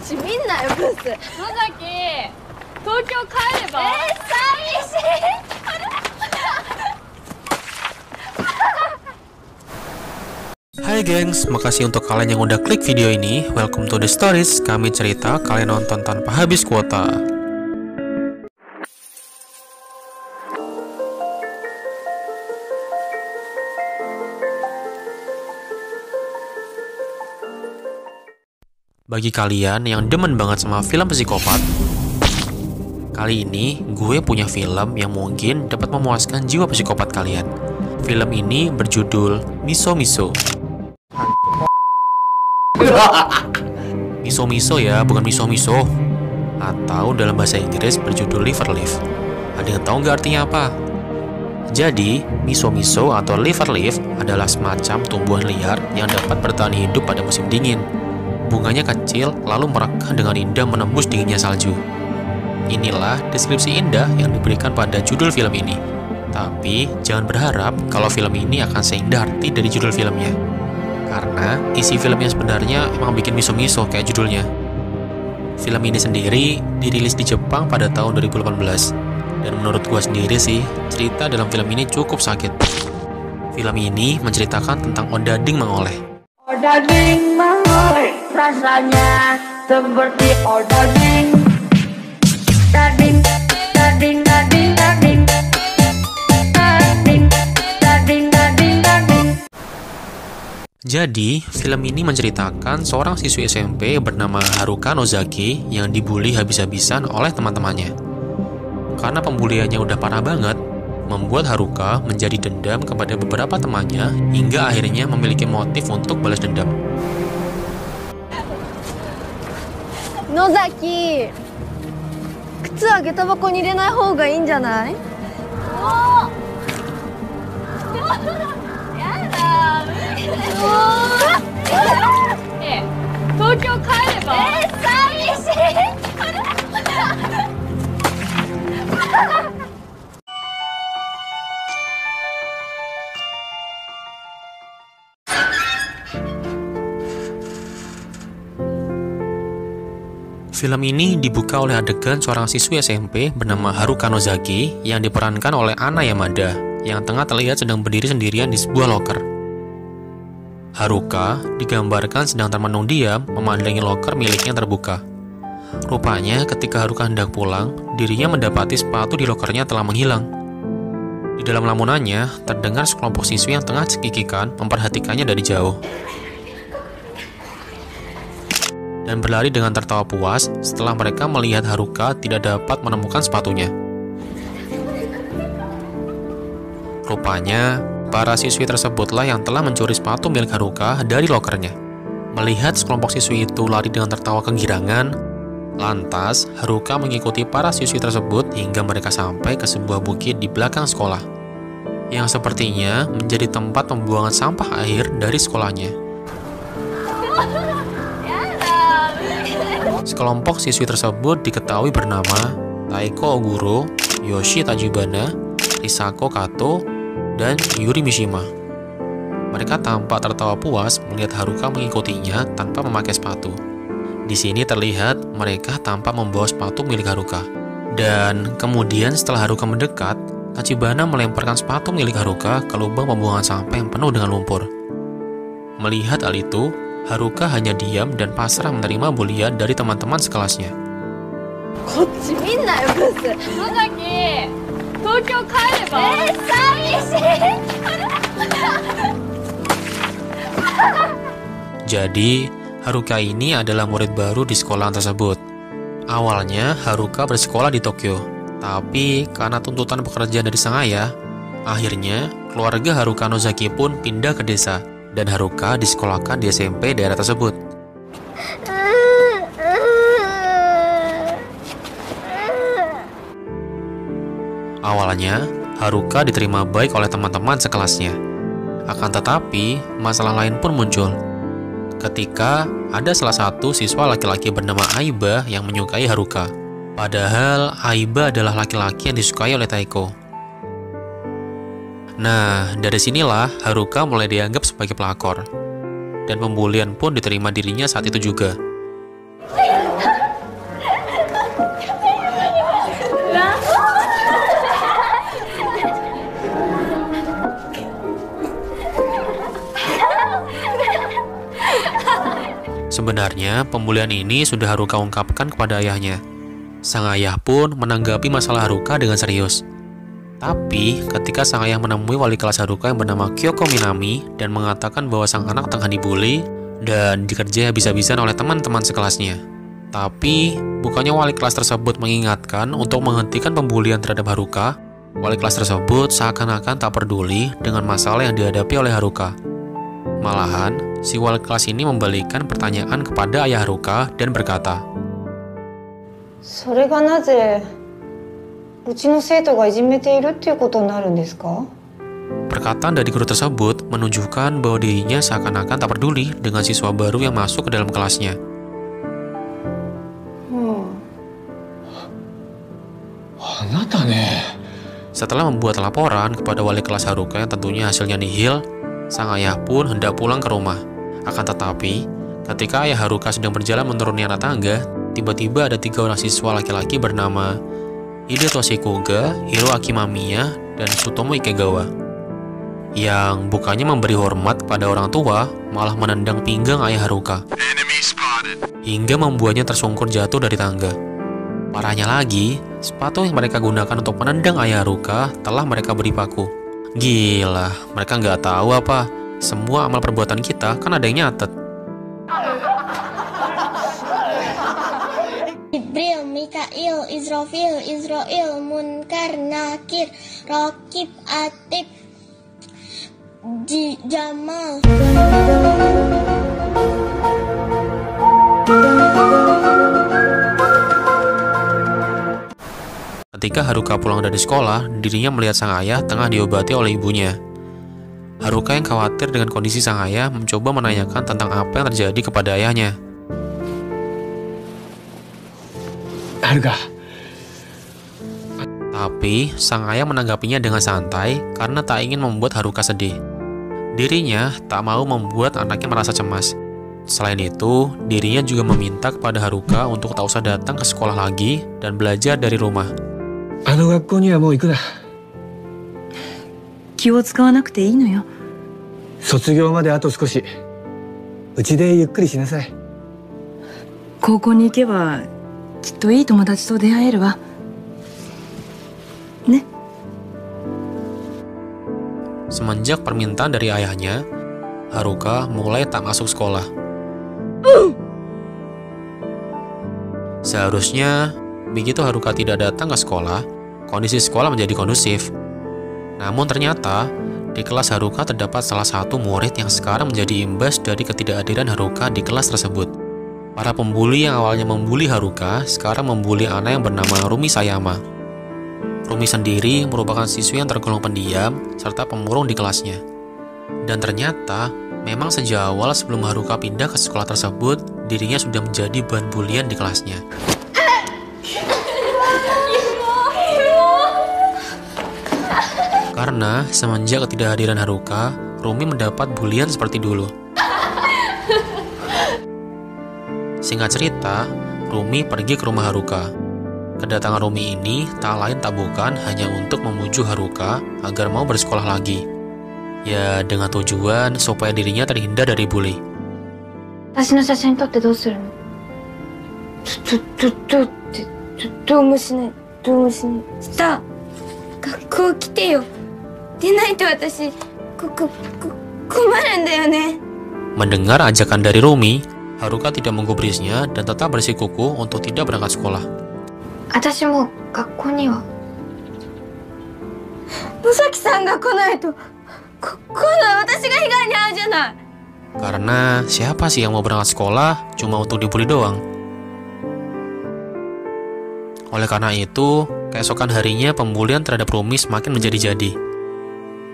ち見んなよブス。野崎、東京帰れば。寂しい。Hai gengs, makasih untuk kalian yang udah klik video ini. Welcome to the stories. Kami cerita, kalian nonton tanpa habis kuota. Bagi kalian yang demen banget sama film psikopat, kali ini gue punya film yang mungkin dapat memuaskan jiwa psikopat kalian. Film ini berjudul Miso Miso. Miso Miso ya, bukan Miso Miso. Atau dalam bahasa Inggris berjudul Liver Leaf. Ada yang tahu nggak artinya apa? Jadi, Miso Miso atau Liver Leaf adalah semacam tumbuhan liar yang dapat bertahan hidup pada musim dingin. Bunganya kecil, lalu merekah dengan indah menembus dinginnya salju. Inilah deskripsi indah yang diberikan pada judul film ini. Tapi, jangan berharap kalau film ini akan seindah arti dari judul filmnya. Karena isi filmnya sebenarnya emang bikin miso-miso kayak judulnya. Film ini sendiri dirilis di Jepang pada tahun 2018. Dan menurut gua sendiri sih, cerita dalam film ini cukup sakit. Film ini menceritakan tentang odading mengoleh. Odading mengoleh, rasanya seperti odading. Dading, dading, dading, dading. Dading, dading, dading, dading. Jadi, film ini menceritakan seorang siswi SMP bernama Haruka Nozaki yang dibully habis-habisan oleh teman-temannya. Karena pembuliannya udah parah banget, membuat Haruka menjadi dendam kepada beberapa temannya hingga akhirnya memiliki motif untuk balas dendam. Nozaki, 靴は下駄箱に入れない方がいいんじゃない？東京帰れば。寂しい。Film ini dibuka oleh adegan seorang siswi SMP bernama Haruka Nozaki yang diperankan oleh Ana Yamada yang tengah terlihat sedang berdiri sendirian di sebuah loker. Haruka digambarkan sedang termenung diam memandangi loker miliknya terbuka. Rupanya ketika Haruka hendak pulang, dirinya mendapati sepatu di lokernya telah menghilang. Di dalam lamunannya, terdengar sekelompok siswi yang tengah cekikikan memperhatikannya dari jauh. Dan berlari dengan tertawa puas setelah mereka melihat Haruka tidak dapat menemukan sepatunya. Rupanya, para siswi tersebutlah yang telah mencuri sepatu milik Haruka dari lokernya. Melihat sekelompok siswi itu lari dengan tertawa kegirangan, lantas Haruka mengikuti para siswi tersebut hingga mereka sampai ke sebuah bukit di belakang sekolah, yang sepertinya menjadi tempat pembuangan sampah akhir dari sekolahnya. Sekelompok siswi tersebut diketahui bernama Taiko Oguro, Yoshi Tajibana, Risako Kato, dan Yuri Mishima. Mereka tampak tertawa puas melihat Haruka mengikutinya tanpa memakai sepatu. Di sini terlihat mereka tampak membawa sepatu milik Haruka. Dan kemudian setelah Haruka mendekat, Tachibana melemparkan sepatu milik Haruka ke lubang pembuangan sampah yang penuh dengan lumpur. Melihat hal itu, Haruka hanya diam dan pasrah menerima bulian dari teman-teman sekelasnya. こっち見んなよブス。野崎、東京帰れば。寂しい。 Jadi, Haruka ini adalah murid baru di sekolah tersebut. Awalnya, Haruka bersekolah di Tokyo. Tapi, karena tuntutan pekerjaan dari sang ayah, akhirnya keluarga Haruka Nozaki pun pindah ke desa. Dan Haruka disekolahkan di SMP daerah tersebut. Awalnya, Haruka diterima baik oleh teman-teman sekelasnya. Akan tetapi, masalah lain pun muncul. Ketika ada salah satu siswa laki-laki bernama Aiba yang menyukai Haruka. Padahal Aiba adalah laki-laki yang disukai oleh Taiko. Nah, dari sinilah Haruka mulai dianggap sebagai pelakor. Dan pembulian pun diterima dirinya saat itu juga. Sebenarnya, pembulian ini sudah Haruka ungkapkan kepada ayahnya. Sang ayah pun menanggapi masalah Haruka dengan serius. Tapi, ketika sang ayah menemui wali kelas Haruka yang bernama Kyoko Minami dan mengatakan bahwa sang anak tengah dibully dan dikerjai habis-habisan oleh teman-teman sekelasnya. Tapi, bukannya wali kelas tersebut mengingatkan untuk menghentikan pembulian terhadap Haruka, wali kelas tersebut seakan-akan tak peduli dengan masalah yang dihadapi oleh Haruka. Malahan, si wali kelas ini membalikkan pertanyaan kepada ayah Haruka dan berkata, それがなぜうちの生徒がいじめているっていうことになるんですか? Perkataan dari guru tersebut menunjukkan bahwa dirinya seakan-akan tak peduli dengan siswa baru yang masuk ke dalam kelasnya. Setelah membuat laporan kepada wali kelas Haruka yang tentunya hasilnya nihil, sang ayah pun hendak pulang ke rumah. Akan tetapi, ketika ayah Haruka sedang berjalan menuruni anak tangga, tiba-tiba ada 3 orang siswa laki-laki bernama Hidetoshi Kuga, Hiro Akimamiya, dan Tsutomu Ikegawa, yang bukannya memberi hormat pada orang tua, malah menendang pinggang ayah Haruka, hingga membuatnya tersungkur jatuh dari tangga. Parahnya lagi, sepatu yang mereka gunakan untuk menendang ayah Haruka telah mereka beri paku. Gila, mereka nggak tahu apa, semua amal perbuatan kita kan ada yang nyatet. Jibril, Mikail, Israfil, Munkar, Nakir, Raqib, Atib, Jamal. Ketika Haruka pulang dari sekolah, dirinya melihat sang ayah tengah diobati oleh ibunya. Haruka yang khawatir dengan kondisi sang ayah mencoba menanyakan tentang apa yang terjadi kepada ayahnya. Haruka. Tapi, sang ayah menanggapinya dengan santai karena tak ingin membuat Haruka sedih. Dirinya tak mau membuat anaknya merasa cemas. Selain itu, dirinya juga meminta kepada Haruka untuk tak usah datang ke sekolah lagi dan belajar dari rumah. あの学校にはもう行くな。気を使わなくていいのよ。卒業まであと少し。うちでゆっくりしなさい。高校に行けばきっといい友達と出会えるわ。ね。 Semenjak permintaan dari ayahnya, Haruka mulai tak masuk sekolah. Seharusnya, begitu Haruka tidak datang ke sekolah, kondisi sekolah menjadi kondusif. Namun ternyata, di kelas Haruka terdapat salah satu murid yang sekarang menjadi imbas dari ketidakhadiran Haruka di kelas tersebut. Para pembuli yang awalnya membuli Haruka, sekarang membuli anak yang bernama Rumi Sayama. Rumi sendiri merupakan siswi yang tergolong pendiam, serta pemurung di kelasnya. Dan ternyata, memang sejak awal sebelum Haruka pindah ke sekolah tersebut, dirinya sudah menjadi bahan bulian di kelasnya. Karena semenjak ketidakhadiran Haruka, Rumi mendapat bulian seperti dulu. Singkat cerita, Rumi pergi ke rumah Haruka. Kedatangan Rumi ini tak lain tak bukan hanya untuk memuju Haruka agar mau bersekolah lagi. Ya, dengan tujuan supaya dirinya terhindar dari bully. 私の写真撮ってどうするの？どうもしない。スター、学校来てよ。でないと私、困るんだよね。 Mendengar ajakan dari Rumi, Haruka tidak menggubrisnya dan tetap bersikukuh untuk tidak berangkat sekolah. 私も学校には。野崎さんが来ないと、今度は私が被害に遭うじゃない。 Karena siapa sih yang mau berangkat sekolah cuma untuk dibully doang? Oleh karena itu, keesokan harinya pembulian terhadap Rumi semakin menjadi-jadi.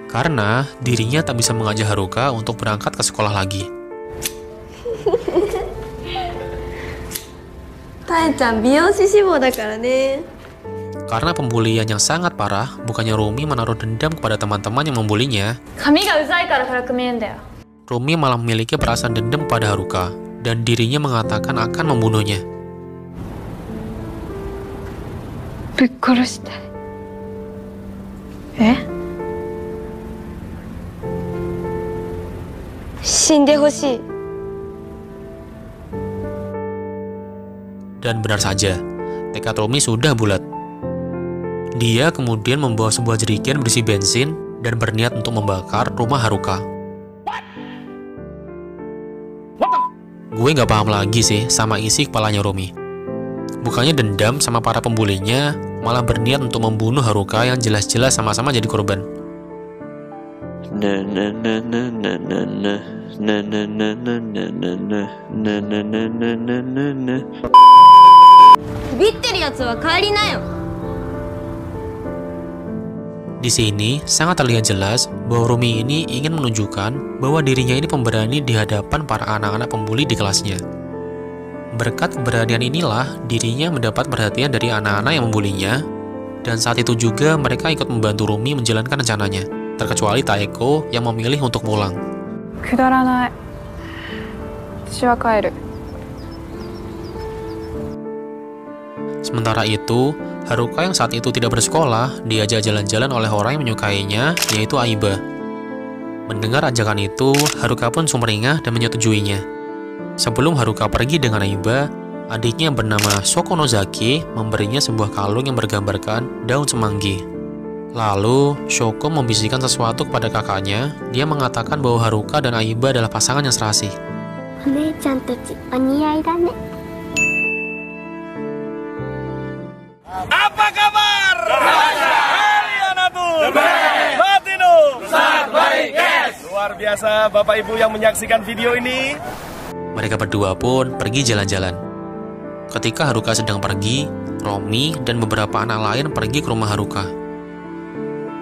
Karena dirinya tak bisa mengajak Haruka untuk berangkat ke sekolah lagi. Karena pembulian yang sangat parah, bukannya Rumi menaruh dendam kepada teman-teman yang membulinya. Rumi malah memiliki perasaan dendam pada Haruka, dan dirinya mengatakan akan membunuhnya. Dan benar saja, tekad Rumi sudah bulat. Dia kemudian membawa sebuah jerigen berisi bensin dan berniat untuk membakar rumah Haruka. Gue nggak paham lagi sih sama isi kepalanya Rumi. Bukannya dendam sama para pembulinya, malah berniat untuk membunuh Haruka yang jelas-jelas sama-sama jadi korban. Di sini sangat terlihat jelas bahwa Rumi ini ingin menunjukkan bahwa dirinya ini pemberani di hadapan para anak-anak pembuli di kelasnya. Berkat keberanian inilah dirinya mendapat perhatian dari anak-anak yang membulinya, dan saat itu juga mereka ikut membantu Rumi menjalankan rencananya, terkecuali Taeko yang memilih untuk pulang. Sementara itu, Haruka yang saat itu tidak bersekolah diajak jalan-jalan oleh orang yang menyukainya, yaitu Aiba. Mendengar ajakan itu, Haruka pun sumringah dan menyetujuinya. Sebelum Haruka pergi dengan Aiba, adiknya yang bernama Shoko Nozaki memberinya sebuah kalung yang bergambarkan daun semanggi. Lalu, Shoko membisikkan sesuatu kepada kakaknya. Dia mengatakan bahwa Haruka dan Aiba adalah pasangan yang serasi. Apa kabar? Elianatul Latino Sangat baik, yes. Luar biasa Bapak Ibu yang menyaksikan video ini. Mereka berdua pun pergi jalan-jalan. Ketika Haruka sedang pergi, Romi dan beberapa anak lain pergi ke rumah Haruka.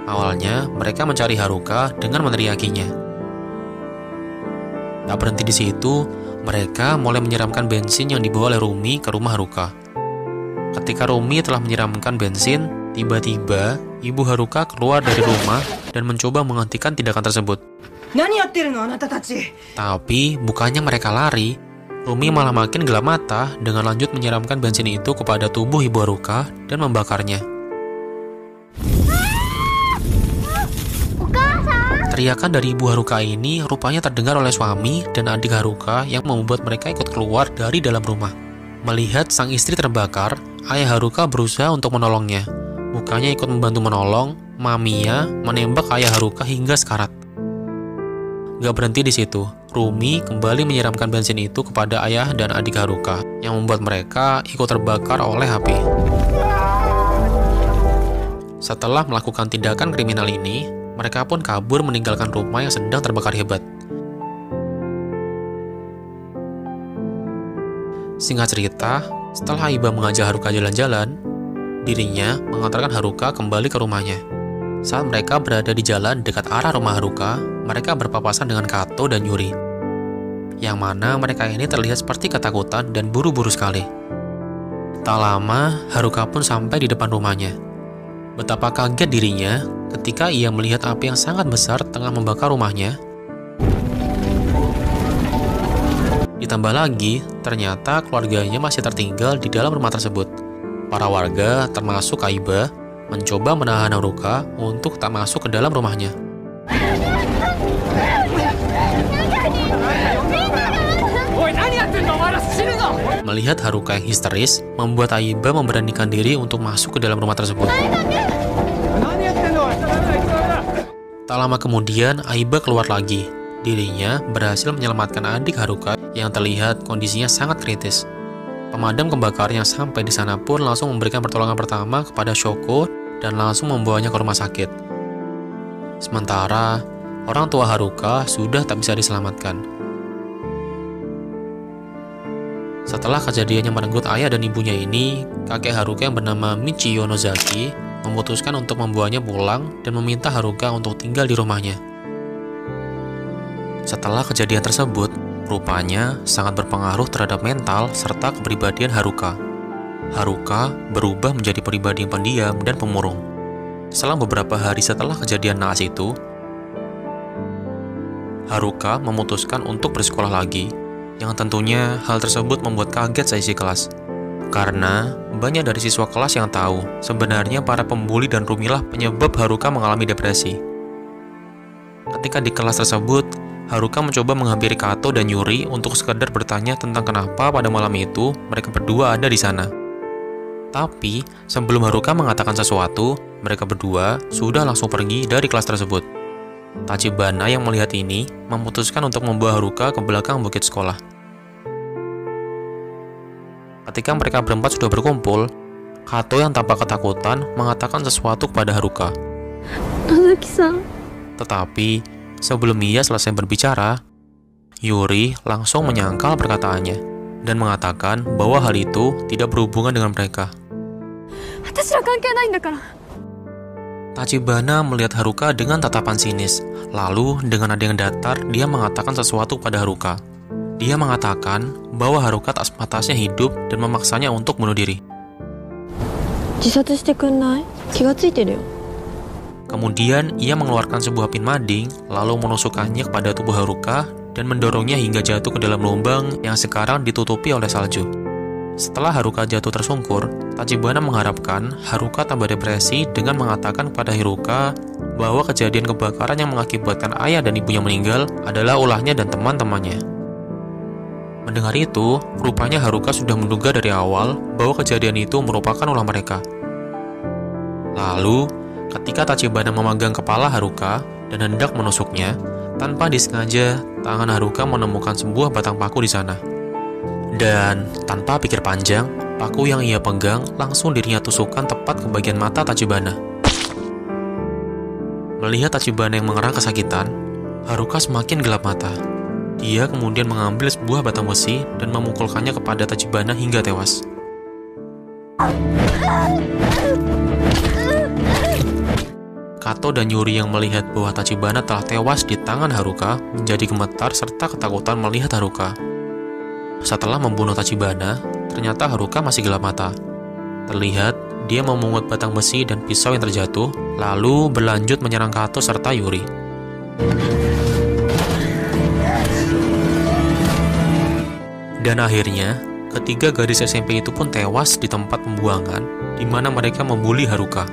Awalnya, mereka mencari Haruka dengan meneriakinya. Tak berhenti di situ, mereka mulai menyiramkan bensin yang dibawa oleh Rumi ke rumah Haruka. Ketika Rumi telah menyiramkan bensin, tiba-tiba ibu Haruka keluar dari rumah dan mencoba menghentikan tindakan tersebut. Tapi bukannya mereka lari, Rumi malah makin gelap mata dengan lanjut menyiramkan bensin itu kepada tubuh ibu Haruka dan membakarnya. Teriakan dari ibu Haruka ini rupanya terdengar oleh suami dan adik Haruka yang membuat mereka ikut keluar dari dalam rumah. Melihat sang istri terbakar, ayah Haruka berusaha untuk menolongnya. Bukannya ikut membantu menolong, Mamiya menembak ayah Haruka hingga sekarat. Gak berhenti di situ, Rumi kembali menyiramkan bensin itu kepada ayah dan adik Haruka, yang membuat mereka ikut terbakar oleh api. Setelah melakukan tindakan kriminal ini, mereka pun kabur meninggalkan rumah yang sedang terbakar hebat. Singkat cerita, setelah Aiba mengajak Haruka jalan-jalan, dirinya mengantarkan Haruka kembali ke rumahnya. Saat mereka berada di jalan dekat arah rumah Haruka, mereka berpapasan dengan Kato dan Yuri. Yang mana mereka ini terlihat seperti ketakutan dan buru-buru sekali. Tak lama, Haruka pun sampai di depan rumahnya. Betapa kaget dirinya ketika ia melihat api yang sangat besar tengah membakar rumahnya. Ditambah lagi, ternyata keluarganya masih tertinggal di dalam rumah tersebut. Para warga, termasuk Aiba, mencoba menahan Haruka untuk tak masuk ke dalam rumahnya. Melihat Haruka yang histeris, membuat Aiba memberanikan diri untuk masuk ke dalam rumah tersebut. Tak lama kemudian, Aiba keluar lagi. Dirinya berhasil menyelamatkan adik Haruka yang terlihat kondisinya sangat kritis. Pemadam kebakaran yang sampai di sana pun langsung memberikan pertolongan pertama kepada Shoko dan langsung membawanya ke rumah sakit. Sementara, orang tua Haruka sudah tak bisa diselamatkan. Setelah kejadian yang merenggut ayah dan ibunya ini, kakek Haruka yang bernama Michiyo Nozaki memutuskan untuk membawanya pulang dan meminta Haruka untuk tinggal di rumahnya. Setelah kejadian tersebut, rupanya sangat berpengaruh terhadap mental serta kepribadian Haruka. Haruka berubah menjadi pribadi yang pendiam dan pemurung. Selang beberapa hari setelah kejadian naas itu, Haruka memutuskan untuk bersekolah lagi, yang tentunya hal tersebut membuat kaget seisi kelas. Karena banyak dari siswa kelas yang tahu sebenarnya para pembuli dan Rumilah penyebab Haruka mengalami depresi. Ketika di kelas tersebut, Haruka mencoba menghampiri Kato dan Yuri untuk sekedar bertanya tentang kenapa pada malam itu mereka berdua ada di sana. Tapi, sebelum Haruka mengatakan sesuatu, mereka berdua sudah langsung pergi dari kelas tersebut. Tachibana yang melihat ini memutuskan untuk membawa Haruka ke belakang bukit sekolah. Ketika mereka berempat sudah berkumpul, Kato yang tampak ketakutan mengatakan sesuatu kepada Haruka. Nozuki-san. Tetapi, sebelum ia selesai berbicara, Yuri langsung menyangkal perkataannya dan mengatakan bahwa hal itu tidak berhubungan dengan mereka. Tachibana melihat Haruka dengan tatapan sinis. Lalu, dengan nada yang datar, dia mengatakan sesuatu pada Haruka. Dia mengatakan bahwa Haruka tak sepantasnya hidup dan memaksanya untuk bunuh diri. Kemudian, ia mengeluarkan sebuah pin mading, lalu menusukkannya kepada tubuh Haruka dan mendorongnya hingga jatuh ke dalam lubang yang sekarang ditutupi oleh salju. Setelah Haruka jatuh tersungkur, Tachibana mengharapkan Haruka tambah depresi dengan mengatakan kepada Haruka bahwa kejadian kebakaran yang mengakibatkan ayah dan ibunya meninggal adalah ulahnya dan teman-temannya. Mendengar itu, rupanya Haruka sudah menduga dari awal bahwa kejadian itu merupakan ulah mereka. Lalu, ketika Tachibana memegang kepala Haruka dan hendak menusuknya, tanpa disengaja, tangan Haruka menemukan sebuah batang paku di sana. Dan, tanpa pikir panjang, paku yang ia pegang langsung dirinya tusukkan tepat ke bagian mata Tachibana. Melihat Tachibana yang mengerang kesakitan, Haruka semakin gelap mata. Dia kemudian mengambil sebuah batang besi dan memukulkannya kepada Tachibana hingga tewas. Kato dan Yuri yang melihat bahwa Tachibana telah tewas di tangan Haruka menjadi gemetar serta ketakutan melihat Haruka. Setelah membunuh Tachibana, ternyata Haruka masih gelap mata. Terlihat dia memungut batang besi dan pisau yang terjatuh, lalu berlanjut menyerang Kato serta Yuri. Dan akhirnya, ketiga gadis SMP itu pun tewas di tempat pembuangan di mana mereka membuli Haruka.